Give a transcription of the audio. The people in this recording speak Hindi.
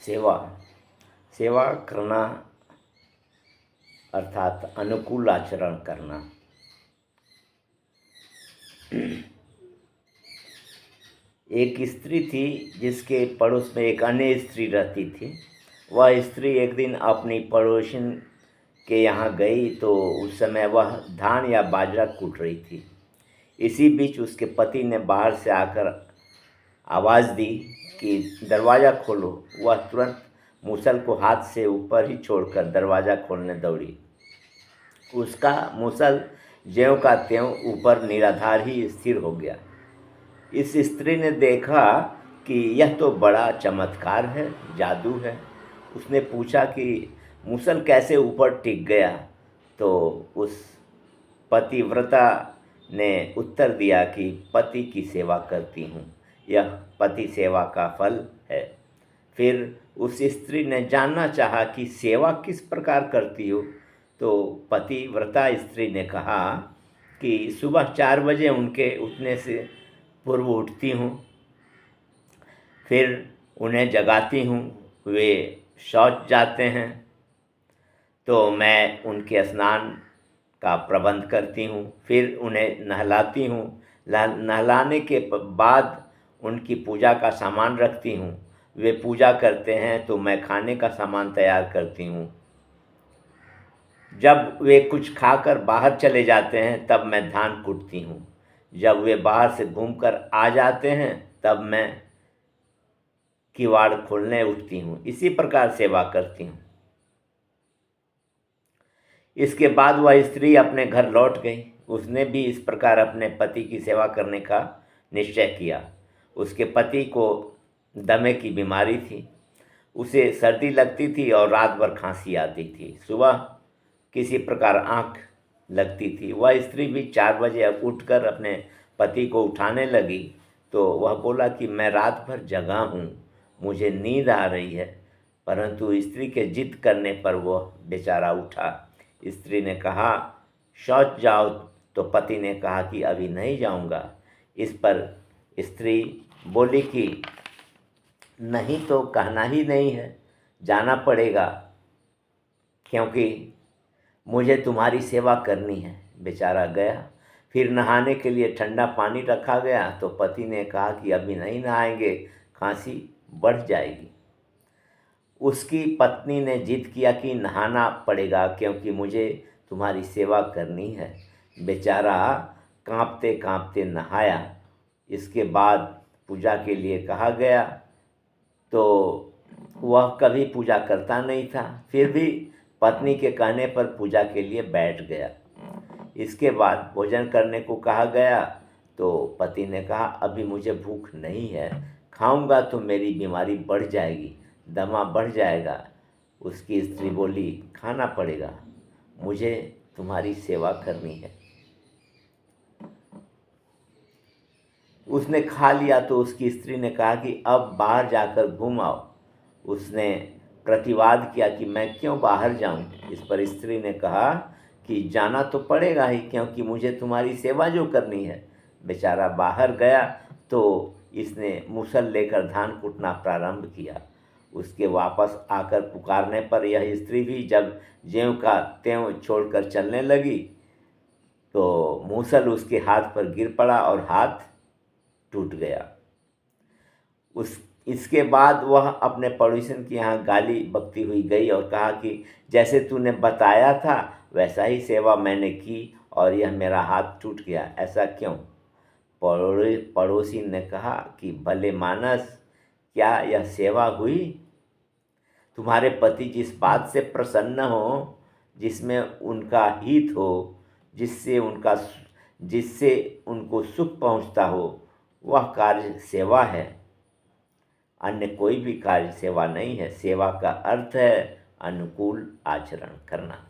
सेवा सेवा करना अर्थात अनुकूल आचरण करना। एक स्त्री थी जिसके पड़ोस में एक अन्य स्त्री रहती थी। वह स्त्री एक दिन अपनी पड़ोसन के यहाँ गई तो उस समय वह धान या बाजरा कूट रही थी। इसी बीच उसके पति ने बाहर से आकर आवाज़ दी कि दरवाज़ा खोलो। वह तुरंत मूसल को हाथ से ऊपर ही छोड़कर दरवाज़ा खोलने दौड़ी। उसका मूसल ज्यों का त्यों ऊपर निराधार ही स्थिर हो गया। इस स्त्री ने देखा कि यह तो बड़ा चमत्कार है, जादू है। उसने पूछा कि मूसल कैसे ऊपर टिक गया। तो उस पतिव्रता ने उत्तर दिया कि पति की सेवा करती हूँ, यह पति सेवा का फल है। फिर उस स्त्री ने जानना चाहा कि सेवा किस प्रकार करती हो। तो पतिव्रता स्त्री ने कहा कि सुबह 4 बजे उनके उठने से पूर्व उठती हूँ, फिर उन्हें जगाती हूँ, वे शौच जाते हैं तो मैं उनके स्नान का प्रबंध करती हूँ, फिर उन्हें नहलाती हूँ। नहलाने के बाद उनकी पूजा का सामान रखती हूँ। वे पूजा करते हैं तो मैं खाने का सामान तैयार करती हूँ। जब वे कुछ खाकर बाहर चले जाते हैं तब मैं धान कूटती हूँ। जब वे बाहर से घूमकर आ जाते हैं तब मैं किवाड़ खोलने उठती हूँ। इसी प्रकार सेवा करती हूँ। इसके बाद वह स्त्री अपने घर लौट गई। उसने भी इस प्रकार अपने पति की सेवा करने का निश्चय किया। उसके पति को दमे की बीमारी थी। उसे सर्दी लगती थी और रात भर खांसी आती थी। सुबह किसी प्रकार आँख लगती थी। वह स्त्री भी 4 बजे उठकर अपने पति को उठाने लगी तो वह बोला कि मैं रात भर जगा हूँ, मुझे नींद आ रही है। परंतु स्त्री के जिद करने पर वह बेचारा उठा। स्त्री ने कहा शौच जाओ, तो पति ने कहा कि अभी नहीं जाऊँगा। इस पर स्त्री बोली कि नहीं तो कहना ही नहीं है, जाना पड़ेगा क्योंकि मुझे तुम्हारी सेवा करनी है। बेचारा गया। फिर नहाने के लिए ठंडा पानी रखा गया तो पति ने कहा कि अभी नहीं नहाएंगे, खांसी बढ़ जाएगी। उसकी पत्नी ने जिद किया कि नहाना पड़ेगा क्योंकि मुझे तुम्हारी सेवा करनी है। बेचारा कांपते कांपते नहाया। इसके बाद पूजा के लिए कहा गया तो वह कभी पूजा करता नहीं था, फिर भी पत्नी के कहने पर पूजा के लिए बैठ गया। इसके बाद भोजन करने को कहा गया तो पति ने कहा अभी मुझे भूख नहीं है, खाऊंगा तो मेरी बीमारी बढ़ जाएगी, दमा बढ़ जाएगा। उसकी स्त्री बोली खाना पड़ेगा, मुझे तुम्हारी सेवा करनी है। उसने खा लिया तो उसकी स्त्री ने कहा कि अब बाहर जाकर घूम आओ। उसने प्रतिवाद किया कि मैं क्यों बाहर जाऊं। इस पर स्त्री ने कहा कि जाना तो पड़ेगा ही क्योंकि मुझे तुम्हारी सेवा जो करनी है। बेचारा बाहर गया तो इसने मूसल लेकर धान कूटना प्रारंभ किया। उसके वापस आकर पुकारने पर यह स्त्री भी जब ज्यों का त्यों छोड़कर चलने लगी तो मूसल उसके हाथ पर गिर पड़ा और हाथ टूट गया। इसके बाद वह अपने पड़ोसन के यहाँ गाली बकती हुई गई और कहा कि जैसे तूने बताया था वैसा ही सेवा मैंने की और यह मेरा हाथ टूट गया, ऐसा क्यों? पड़ोसी ने कहा कि भले मानस, क्या यह सेवा हुई? तुम्हारे पति जिस बात से प्रसन्न हो, जिसमें उनका हित हो, जिससे उनको सुख पहुँचता हो, वह कार्य सेवा है। अन्य कोई भी कार्य सेवा नहीं है। सेवा का अर्थ है अनुकूल आचरण करना।